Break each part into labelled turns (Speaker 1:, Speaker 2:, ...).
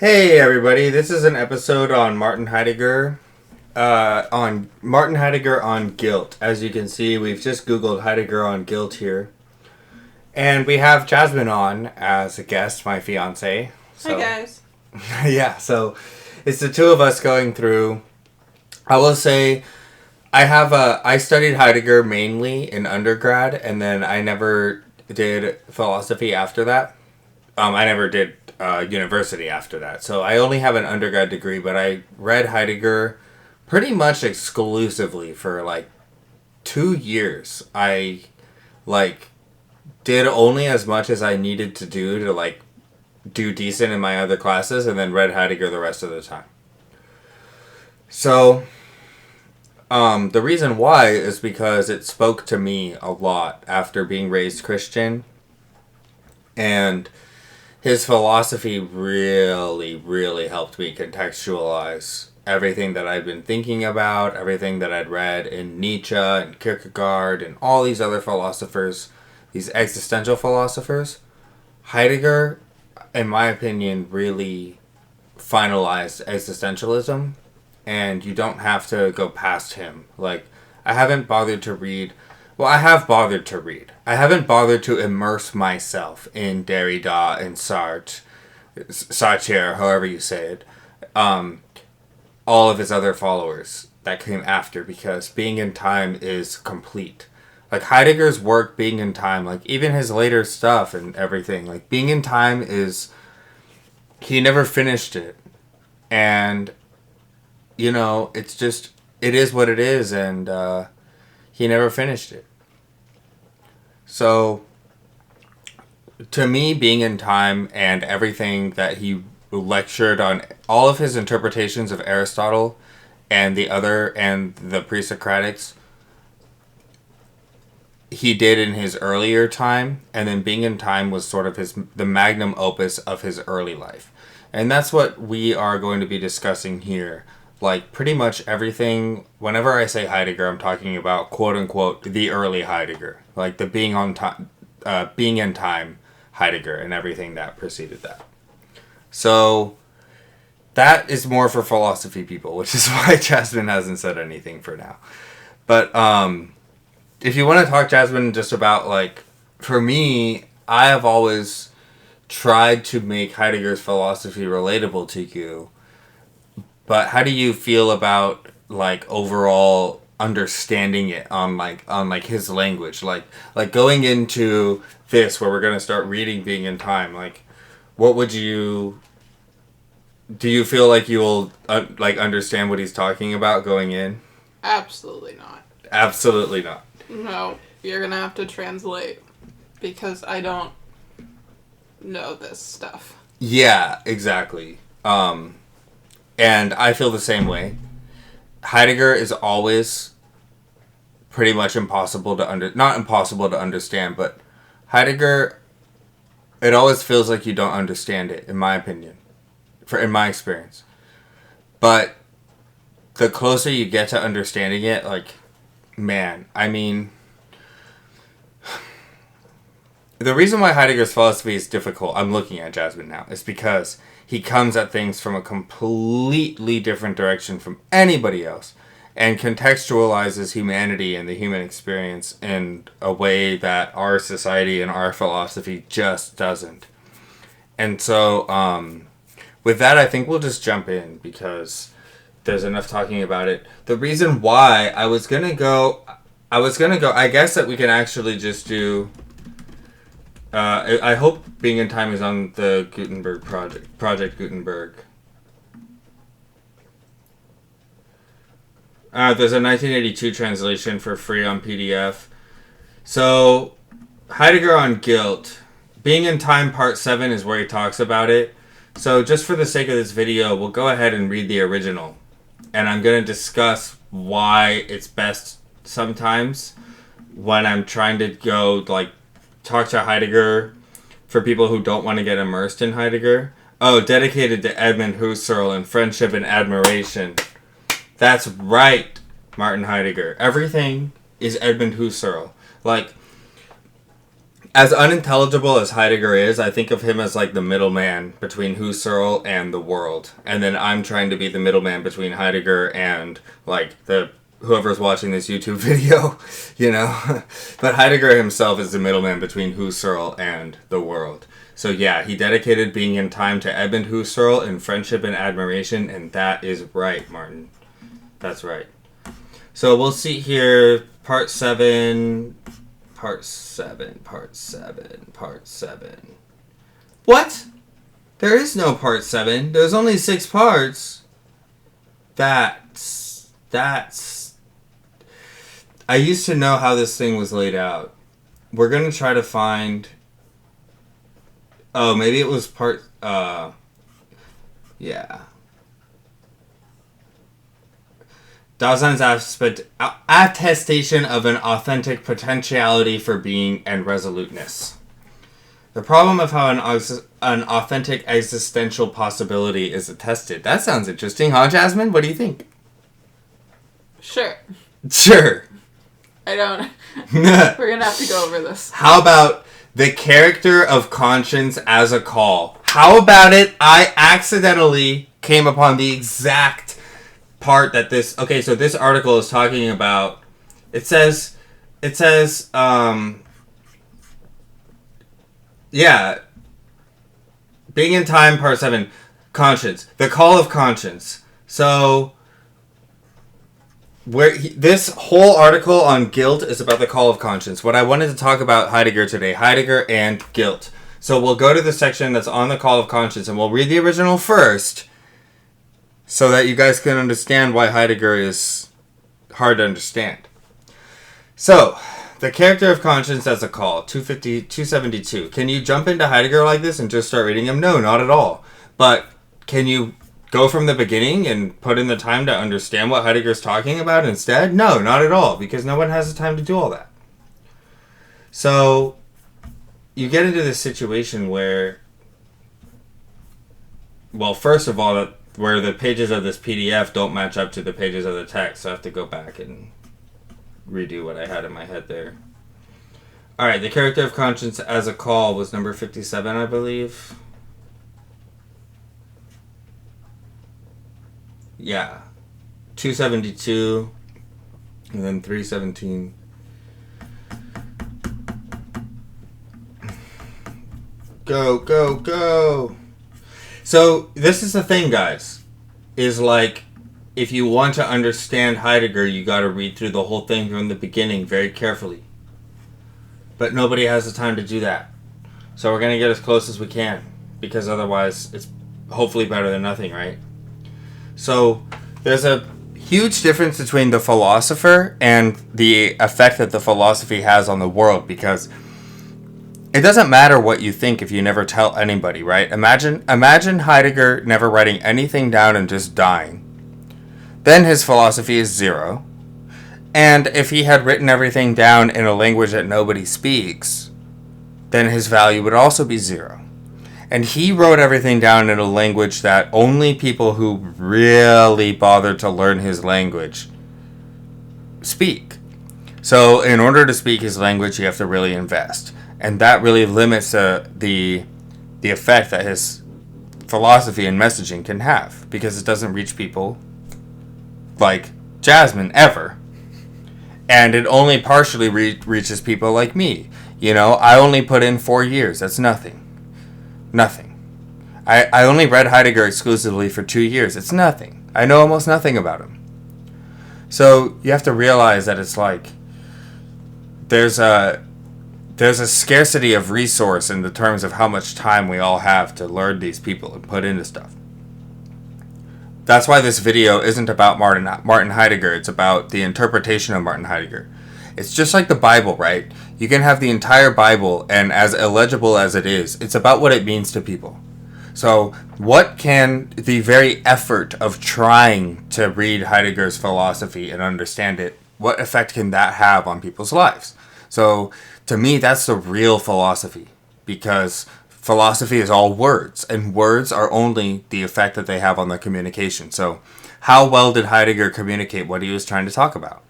Speaker 1: Hey everybody, this is an episode on Martin Heidegger. On guilt. As you can see, we've just Googled Heidegger on guilt here. And we have Jasmine on as a guest, my fiance.
Speaker 2: Hi guys.
Speaker 1: Yeah, so it's the two of us going through. I will say I studied Heidegger mainly in undergrad, and then I never did philosophy after that. I never did university after that. So I only have an undergrad degree, but I read Heidegger pretty much exclusively for like 2 years. I did only as much as I needed to do to do decent in my other classes, and then read Heidegger the rest of the time. So the reason why is because it spoke to me a lot after being raised Christian, and his philosophy really, really helped me contextualize everything that I'd been thinking about, everything that I'd read in Nietzsche and Kierkegaard and all these other philosophers, these existential philosophers. Heidegger, in my opinion, really finalized existentialism, and you don't have to go past him. I haven't bothered to read. Well, I have bothered to read. I haven't bothered to immerse myself in Derrida and Sartre, however you say it, all of his other followers that came after, because Being in Time is complete. Heidegger's work, Being in Time, even his later stuff and everything, Being in Time he never finished it. And, it is what it is, and he never finished it. So, to me, Being in Time and everything that he lectured on, all of his interpretations of Aristotle and the pre-Socratics, he did in his earlier time, and then Being in Time was sort of the magnum opus of his early life. And that's what we are going to be discussing here. Pretty much everything, whenever I say Heidegger, I'm talking about, quote-unquote, the early Heidegger. The Being in Time Heidegger and everything that preceded that. So, that is more for philosophy people, which is why Jasmine hasn't said anything for now. But, if you want to talk, Jasmine, just about, for me, I have always tried to make Heidegger's philosophy relatable to you. But how do you feel about overall understanding it on his language? Going into this where we're gonna start reading Being in Time, what would you do? You feel like you'll understand what he's talking about going in?
Speaker 2: Absolutely not.
Speaker 1: Absolutely not.
Speaker 2: No, you're gonna have to translate because I don't know this stuff.
Speaker 1: Yeah, exactly. And I feel the same way. Heidegger is always pretty much impossible to not impossible to understand, but Heidegger, it always feels like you don't understand it, in my opinion, in my experience. But the closer you get to understanding it, the reason why Heidegger's philosophy is difficult, I'm looking at Jasmine now, is because he comes at things from a completely different direction from anybody else, and contextualizes humanity and the human experience in a way that our society and our philosophy just doesn't. And so, with that, I think we'll just jump in, because there's enough talking about it. The reason why I was gonna go, I guess that we can actually just do... I hope Being in Time is on the Gutenberg Project Gutenberg. There's a 1982 translation for free on PDF. So, Heidegger on guilt. Being in Time Part 7 is where he talks about it. So, just for the sake of this video, we'll go ahead and read the original. And I'm going to discuss why it's best sometimes when I'm trying to go, talk to Heidegger for people who don't want to get immersed in Heidegger. Oh, dedicated to Edmund Husserl and friendship and admiration. That's right, Martin Heidegger. Everything is Edmund Husserl. As unintelligible as Heidegger is, I think of him as like the middleman between Husserl and the world. And then I'm trying to be the middleman between Heidegger and like the whoever's watching this YouTube video, you know. But Heidegger himself is the middleman between Husserl and the world. So yeah, he dedicated being in time to Edmund Husserl in friendship and admiration, and that is right, Martin. That's right. So we'll see here, part 7... Part 7. What? There is no part 7. There's only 6 parts. That's... I used to know how this thing was laid out. We're going to try to find... Oh, maybe it was part... Yeah. Dasein's attestation of an authentic potentiality for being and resoluteness. The problem of how an authentic existential possibility is attested. That sounds interesting, huh, Jasmine? What do you think?
Speaker 2: Sure.
Speaker 1: Sure.
Speaker 2: I don't... We're going to have to go over this.
Speaker 1: How about the character of conscience as a call? How about it? I accidentally came upon the exact part that this... Okay, so this article is talking about... It says... Yeah. Being in time, part 7. Conscience. The call of conscience. So... this whole article on guilt is about the call of conscience. What I wanted to talk about Heidegger today. Heidegger and guilt. So we'll go to the section that's on the call of conscience, and we'll read the original first, so that you guys can understand why Heidegger is hard to understand. So, the character of conscience as a call, 272. Can you jump into Heidegger like this and just start reading him? No, not at all. But can you go from the beginning and put in the time to understand what Heidegger's talking about instead? No, not at all, because no one has the time to do all that. So, you get into this situation where, well, first of all, where the pages of this PDF don't match up to the pages of the text, so I have to go back and redo what I had in my head there. Alright, the character of conscience as a call was number 57, I believe. Yeah. 272, and then 317. Go! So, this is the thing, guys, is like, if you want to understand Heidegger, you gotta read through the whole thing from the beginning very carefully. But nobody has the time to do that. So we're gonna get as close as we can, because otherwise it's hopefully better than nothing, right? So, there's a huge difference between the philosopher and the effect that the philosophy has on the world, because it doesn't matter what you think if you never tell anybody, right? Imagine Heidegger never writing anything down and just dying. Then his philosophy is 0. And if he had written everything down in a language that nobody speaks, then his value would also be 0. And he wrote everything down in a language that only people who really bothered to learn his language speak. So in order to speak his language, you have to really invest. And that really limits the effect that his philosophy and messaging can have, because it doesn't reach people like Jasmine ever. And it only partially reaches people like me. You know, I only put in 4 years. That's nothing. Nothing. I only read Heidegger exclusively for 2 years. It's nothing. I know almost nothing about him. So you have to realize that it's like there's a scarcity of resource in the terms of how much time we all have to learn these people and put into stuff. That's why this video isn't about Martin Heidegger. It's about the interpretation of Martin Heidegger. It's just like the Bible, right? You can have the entire Bible, and as illegible as it is, it's about what it means to people. So what can the very effort of trying to read Heidegger's philosophy and understand it, what effect can that have on people's lives? So to me, that's the real philosophy, because philosophy is all words, and words are only the effect that they have on the communication. So how well did Heidegger communicate what he was trying to talk about?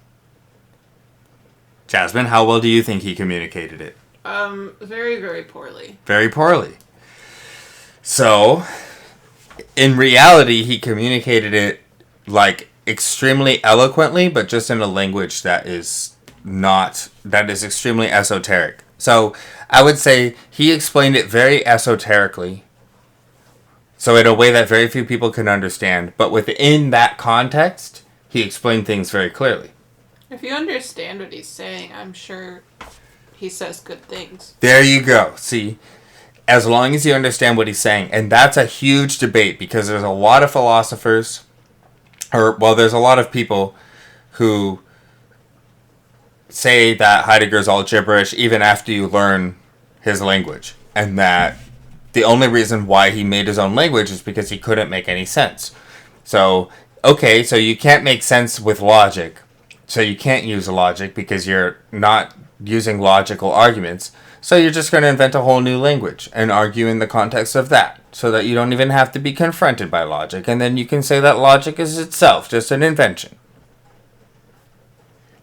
Speaker 1: Jasmine, how well do you think he communicated it?
Speaker 2: Very, very poorly.
Speaker 1: Very poorly. So, in reality, he communicated it, like, extremely eloquently, but just in a language that is extremely esoteric. So, I would say he explained it very esoterically, so in a way that very few people can understand, but within that context, he explained things very clearly.
Speaker 2: If you understand what he's saying, I'm sure he says good things.
Speaker 1: There you go. See, as long as you understand what he's saying. And that's a huge debate because there's a lot of philosophers, there's a lot of people who say that Heidegger's all gibberish even after you learn his language. And that the only reason why he made his own language is because he couldn't make any sense. So, okay, so you can't make sense with logic. So you can't use logic because you're not using logical arguments. So you're just going to invent a whole new language and argue in the context of that so that you don't even have to be confronted by logic. And then you can say that logic is itself just an invention.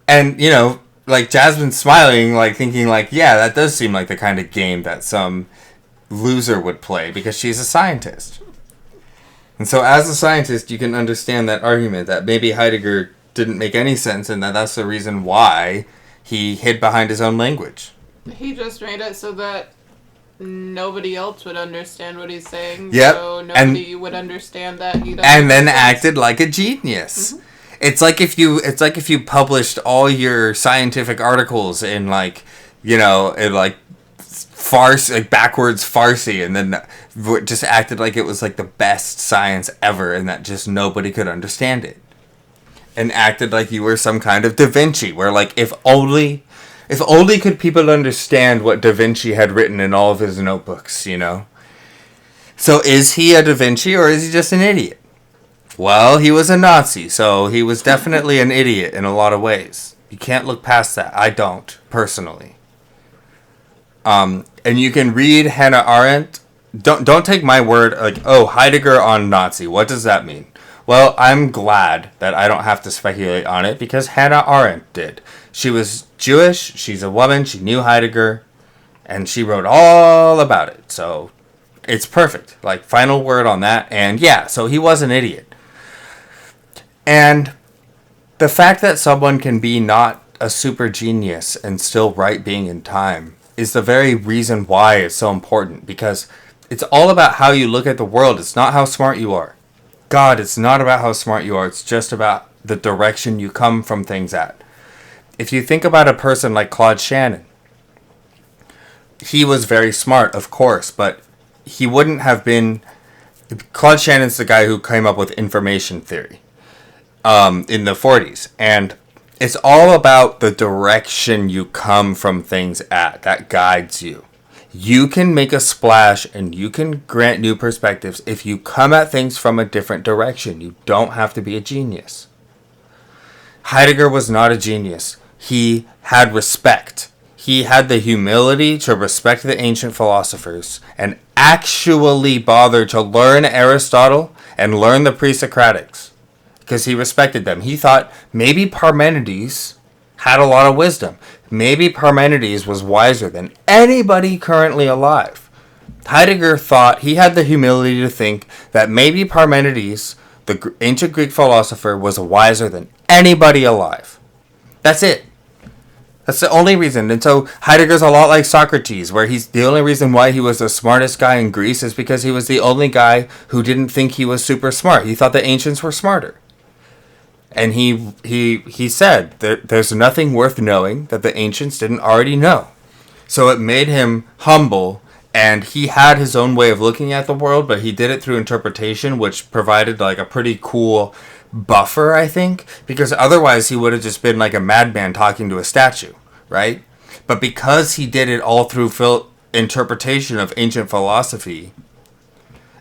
Speaker 1: And, you know, like Jasmine's smiling, like thinking like, yeah, that does seem like the kind of game that some loser would play because she's a scientist. And so as a scientist, you can understand that argument that maybe Heidegger didn't make any sense and that's the reason why he hid behind his own language.
Speaker 2: He just made it so that nobody else would understand what he's saying.
Speaker 1: Yep.
Speaker 2: So nobody would understand that he doesn't.
Speaker 1: And then acted like a genius. Mm-hmm. It's like if you published all your scientific articles in like, you know, in like farce, like backwards Farsi, and then just acted like it was like the best science ever and that just nobody could understand it. And acted like you were some kind of Da Vinci, where like if only could people understand what Da Vinci had written in all of his notebooks, you know? So is he a Da Vinci or is he just an idiot? Well, he was a Nazi, so he was definitely an idiot in a lot of ways. You can't look past that. I don't, personally. And you can read Hannah Arendt. Don't take my word like, oh, Heidegger on Nazi. What does that mean? Well, I'm glad that I don't have to speculate on it because Hannah Arendt did. She was Jewish, she's a woman, she knew Heidegger, and she wrote all about it. So it's perfect. Like, final word on that. And yeah, so he was an idiot. And the fact that someone can be not a super genius and still write Being in Time is the very reason why it's so important. Because it's all about how you look at the world. It's not how smart you are. God, it's not about how smart you are. It's just about the direction you come from things at. If you think about a person like Claude Shannon, he was very smart, of course, but he wouldn't have been... Claude Shannon's the guy who came up with information theory in the 40s. And it's all about the direction you come from things at that guides you. You can make a splash and you can grant new perspectives if you come at things from a different direction. You don't have to be a genius. Heidegger was not a genius. He had respect. He had the humility to respect the ancient philosophers and actually bother to learn Aristotle and learn the pre-Socratics because he respected them. He thought maybe Parmenides had a lot of wisdom. Maybe Parmenides was wiser than anybody currently alive. Heidegger thought he had the humility to think that maybe Parmenides, the ancient Greek philosopher, was wiser than anybody alive. That's it. That's the only reason. And so Heidegger's a lot like Socrates, where he's the only reason why he was the smartest guy in Greece is because he was the only guy who didn't think he was super smart. He thought the ancients were smarter. And he said that there's nothing worth knowing that the ancients didn't already know. So it made him humble, and he had his own way of looking at the world, but he did it through interpretation, which provided like a pretty cool buffer, I think, because otherwise he would have just been like a madman talking to a statue, right? But because he did it all through interpretation of ancient philosophy,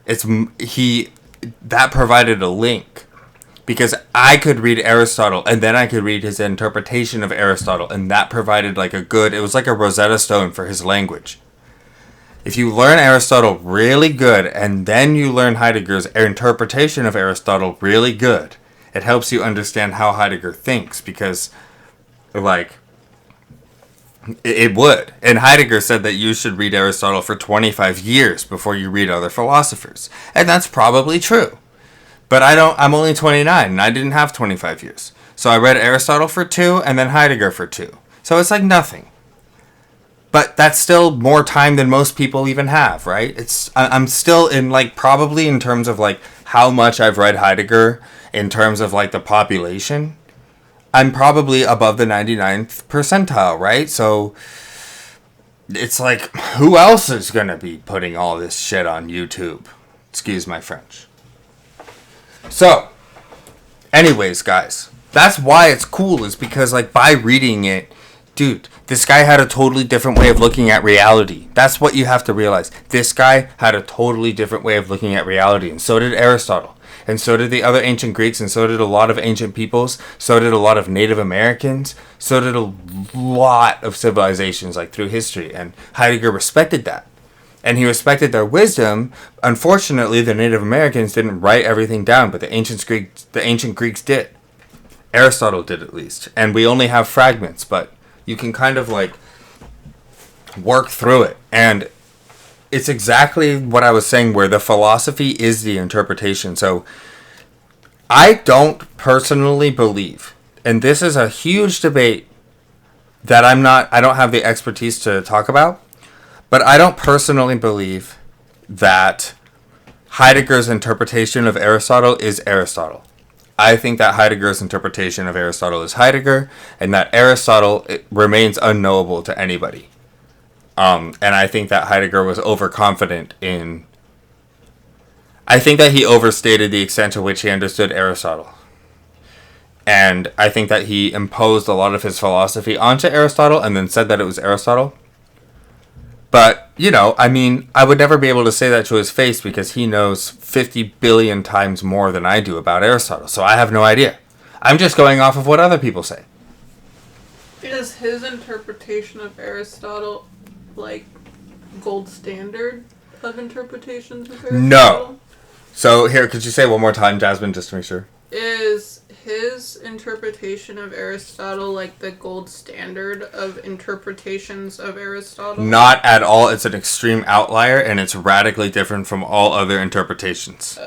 Speaker 1: that provided a link. Because I could read Aristotle, and then I could read his interpretation of Aristotle, and that provided like it was like a Rosetta Stone for his language. If you learn Aristotle really good, and then you learn Heidegger's interpretation of Aristotle really good, it helps you understand how Heidegger thinks, because, like, It would. And Heidegger said that you should read Aristotle for 25 years before you read other philosophers. And that's probably true. But I'm only 29 and I didn't have 25 years. So I read Aristotle for 2 and then Heidegger for 2. So it's like nothing. But that's still more time than most people even have, right? I'm still in like probably in terms of like how much I've read Heidegger in terms of like the population. I'm probably above the 99th percentile, right? So it's like, who else is going to be putting all this shit on YouTube? Excuse my French. So, anyways, guys, that's why it's cool, is because, like, by reading it, dude, this guy had a totally different way of looking at reality. That's what you have to realize. This guy had a totally different way of looking at reality, and so did Aristotle. And so did the other ancient Greeks, and so did a lot of ancient peoples, so did a lot of Native Americans, so did a lot of civilizations, like, through history. And Heidegger respected that. And he respected their wisdom. Unfortunately, the Native Americans didn't write everything down, but the ancient Greeks did. Aristotle did, at least. And we only have fragments, but you can kind of, like, work through it. And it's exactly what I was saying, where the philosophy is the interpretation. So I don't personally believe, and this is a huge debate that I don't have the expertise to talk about, but I don't personally believe that Heidegger's interpretation of Aristotle is Aristotle. I think that Heidegger's interpretation of Aristotle is Heidegger, and that Aristotle remains unknowable to anybody. And I think that Heidegger was overconfident in... I think that he overstated the extent to which he understood Aristotle. And I think that he imposed a lot of his philosophy onto Aristotle and then said that it was Aristotle. But, you know, I mean, I would never be able to say that to his face because he knows 50 billion times more than I do about Aristotle. So I have no idea. I'm just going off of what other people say.
Speaker 2: Is his interpretation of Aristotle, like, gold standard of interpretations of Aristotle?
Speaker 1: No. So, here, could you say it one more time, Jasmine, just to make sure?
Speaker 2: Is his interpretation of Aristotle, like, the gold standard of interpretations of Aristotle?
Speaker 1: Not at all. It's an extreme outlier, and it's radically different from all other interpretations.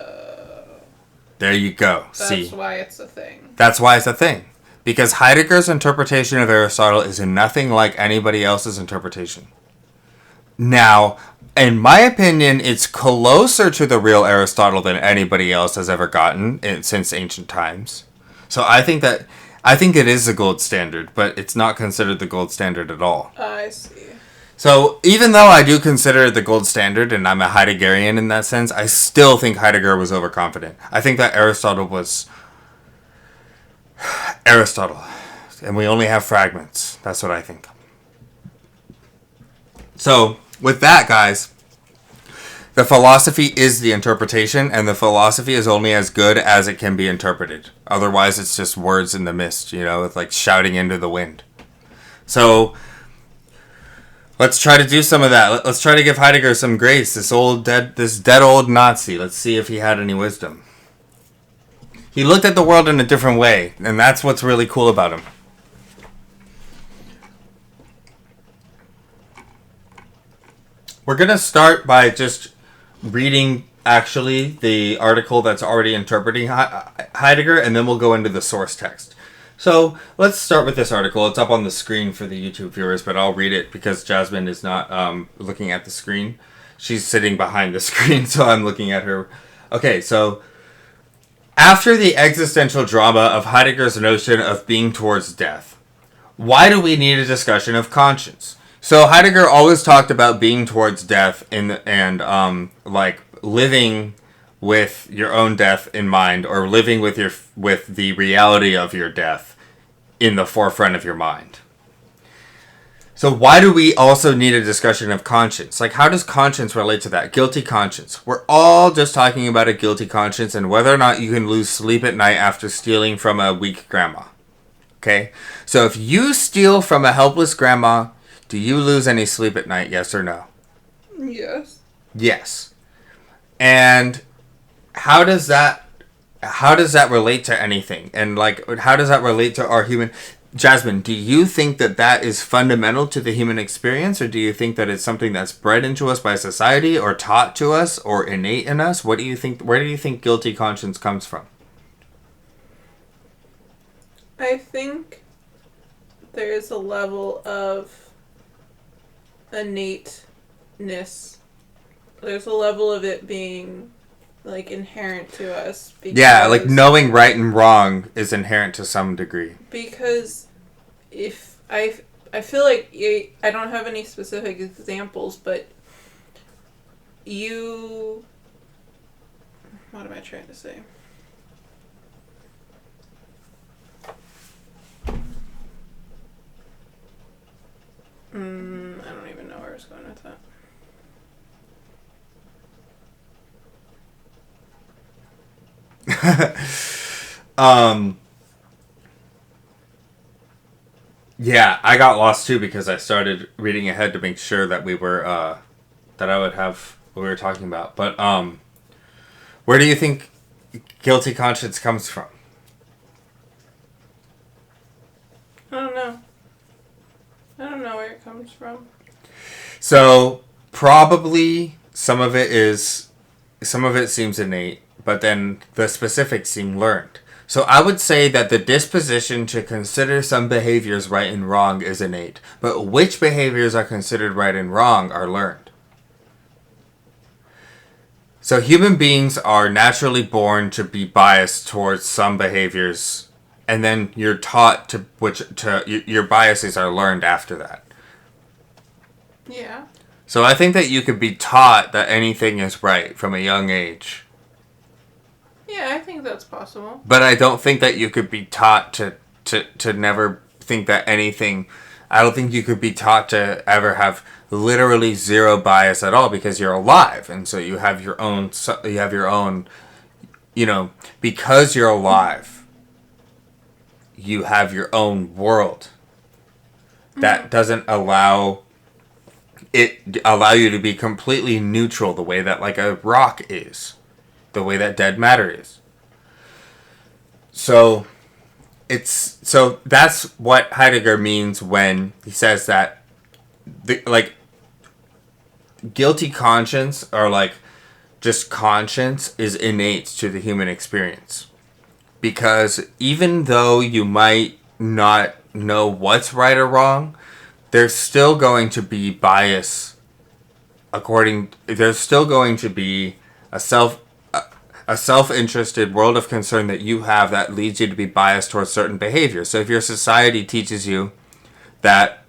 Speaker 1: There you go. See?
Speaker 2: That's why it's a thing.
Speaker 1: That's why it's a thing. Because Heidegger's interpretation of Aristotle is nothing like anybody else's interpretation. Now, in my opinion, it's closer to the real Aristotle than anybody else has ever gotten since ancient times. So I think it is the gold standard, but it's not considered the gold standard at all.
Speaker 2: I see.
Speaker 1: So even though I do consider it the gold standard, and I'm a Heideggerian in that sense, I still think Heidegger was overconfident. I think that Aristotle was Aristotle, and we only have fragments. That's what I think. So, with that, guys, the philosophy is the interpretation, and the philosophy is only as good as it can be interpreted. Otherwise, it's just words in the mist, you know, it's like shouting into the wind. So, let's try to do some of that. Let's try to give Heidegger some grace, this dead old Nazi. Let's see if he had any wisdom. He looked at the world in a different way, and that's what's really cool about him. We're going to start by just reading, actually, the article that's already interpreting Heidegger, and then we'll go into the source text. So, let's start with this article. It's up on the screen for the YouTube viewers, but I'll read it because Jasmine is not looking at the screen. She's sitting behind the screen, so I'm looking at her. Okay, so... After the existential drama of Heidegger's notion of being towards death, why do we need a discussion of conscience? So Heidegger always talked about being towards death and like living with your own death in mind, or living with the reality of your death in the forefront of your mind. So why do we also need a discussion of conscience? Like, how does conscience relate to that? Guilty conscience. We're all just talking about a guilty conscience and whether or not you can lose sleep at night after stealing from a weak grandma. Okay? So if you steal from a helpless grandma, do you lose any sleep at night, yes or no?
Speaker 2: Yes.
Speaker 1: Yes. And how does that relate to anything? And, like, how does that relate to our human... Jasmine, do you think that that is fundamental to the human experience, or do you think that it's something that's bred into us by society, or taught to us, or innate in us? What do you think? Where do you think guilty conscience comes from?
Speaker 2: I think there's a level of innateness. There's a level of it being like inherent to us.
Speaker 1: Yeah, like knowing right and wrong is inherent to some degree.
Speaker 2: Because if I feel like I don't have any specific examples, but what am I trying to say? I don't even know where I was going with that.
Speaker 1: Yeah, I got lost too because I started reading ahead to make sure that we were that I would have what we were talking about. But where do you think guilty conscience comes from?
Speaker 2: I don't know. I don't know where it comes from.
Speaker 1: So probably some of it seems innate, but then the specifics seem learned. So I would say that the disposition to consider some behaviors right and wrong is innate, but which behaviors are considered right and wrong are learned. So human beings are naturally born to be biased towards some behaviors, and then you're taught your biases are learned after that.
Speaker 2: Yeah.
Speaker 1: So I think that you could be taught that anything is right from a young age.
Speaker 2: Yeah, I think that's possible.
Speaker 1: But I don't think that you could be taught to never think that anything... I don't think you could be taught to ever have literally zero bias at all because you're alive. And so you have your own... because you're alive, you have your own world. That doesn't allow you to be completely neutral the way that like a rock is. The way that dead matter is. So that's what Heidegger means when he says that guilty conscience or like just conscience is innate to the human experience. Because even though you might not know what's right or wrong, there's still going to be bias there's still going to be a self-interested world of concern that you have that leads you to be biased towards certain behaviors. So if your society teaches you that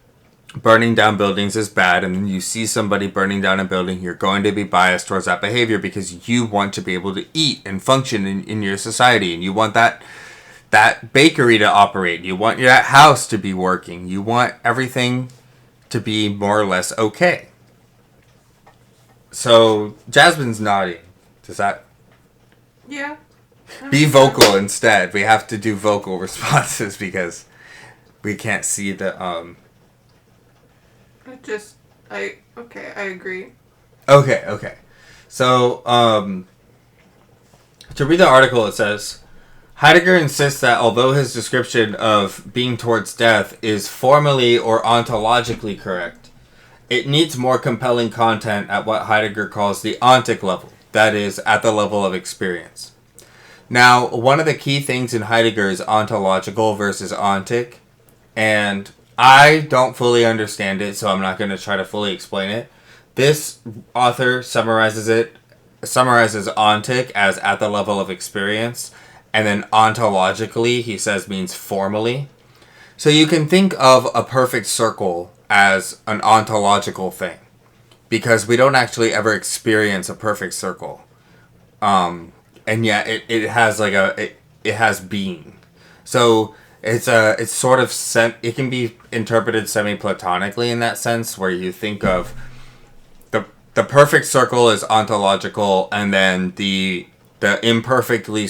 Speaker 1: burning down buildings is bad, and then you see somebody burning down a building, you're going to be biased towards that behavior because you want to be able to eat and function in your society, and you want that bakery to operate. You want that house to be working. You want everything to be more or less okay. So Jasmine's nodding. Does that...
Speaker 2: Yeah.
Speaker 1: Be vocal instead. We have to do vocal responses because we can't see the
Speaker 2: I agree.
Speaker 1: Okay. So to read the article, it says Heidegger insists that although his description of being towards death is formally or ontologically correct, it needs more compelling content at what Heidegger calls the ontic level. That is, at the level of experience. Now, one of the key things in Heidegger is ontological versus ontic, and I don't fully understand it, so I'm not going to try to fully explain it. This author summarizes ontic as at the level of experience, and then ontologically, he says, means formally. So you can think of a perfect circle as an ontological thing, because we don't actually ever experience a perfect circle. And yet it has like it has being. So it's sort of it can be interpreted semi-platonically in that sense, where you think of the perfect circle is ontological, and then the imperfectly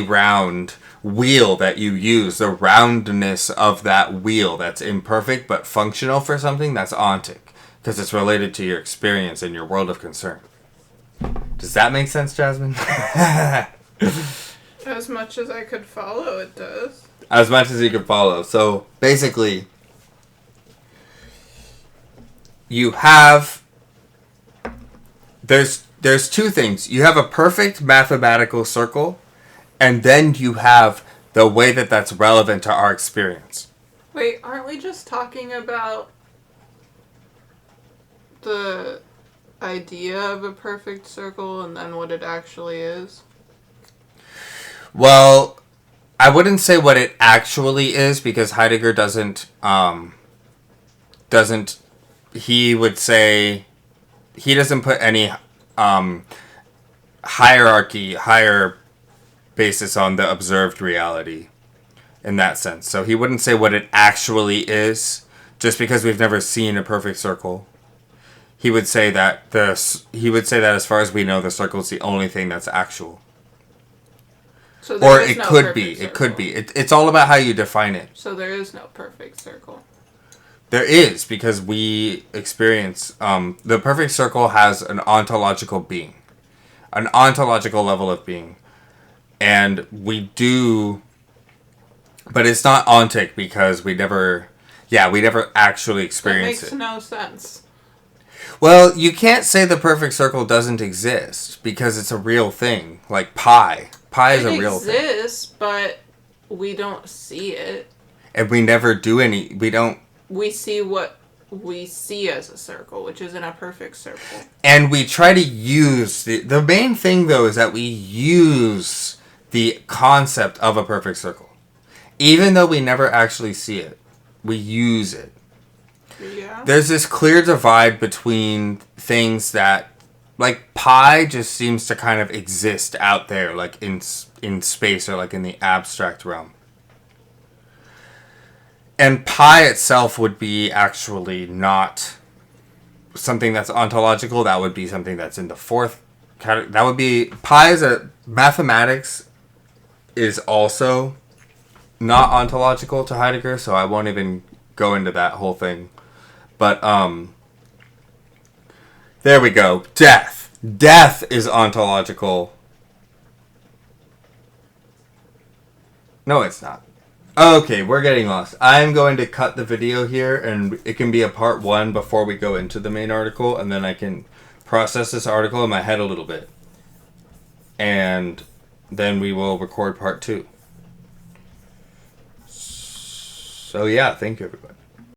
Speaker 1: round wheel that you use, the roundness of that wheel that's imperfect but functional for something, that's ontic, because it's related to your experience and your world of concern. Does that make sense, Jasmine?
Speaker 2: As much as I could follow, it does.
Speaker 1: As much as you could follow. So basically, you have there's two things. You have a perfect mathematical circle, and then you have the way that that's relevant to our experience.
Speaker 2: Wait, aren't we just talking about the idea of a perfect circle and then what it actually is?
Speaker 1: Well, I wouldn't say what it actually is because Heidegger doesn't. He would say he doesn't put any higher basis on the observed reality in that sense. So he wouldn't say what it actually is just because we've never seen a perfect circle. He would say that as far as we know, the circle is the only thing that's actual.
Speaker 2: So
Speaker 1: Or it could be. It could be. It's all about how you define it.
Speaker 2: So there is no perfect circle.
Speaker 1: There is, because we experience... the perfect circle has an ontological being. An ontological level of being. And we do... But it's not ontic because we never actually experience it.
Speaker 2: That makes no sense.
Speaker 1: Well, you can't say the perfect circle doesn't exist because it's a real thing. Like pi. Pi is a real thing.
Speaker 2: It exists, but we don't see it.
Speaker 1: And we never do any...
Speaker 2: We see what we see as a circle, which isn't a perfect circle.
Speaker 1: And we try to use... The main thing, though, is that we use the concept of a perfect circle. Even though we never actually see it. We use it.
Speaker 2: Yeah.
Speaker 1: There's this clear divide between things that... Like, pi just seems to kind of exist out there, like in space or like in the abstract realm. And pi itself would be actually not something that's ontological. That would be something that's in the fourth category. That would be... Pi is mathematics is also not ontological to Heidegger, so I won't even go into that whole thing. But, there we go. Death. Death is ontological. No, it's not. Okay, we're getting lost. I'm going to cut the video here, and it can be a part 1 before we go into the main article, and then I can process this article in my head a little bit. And then we will record part 2. So yeah, thank you everybody.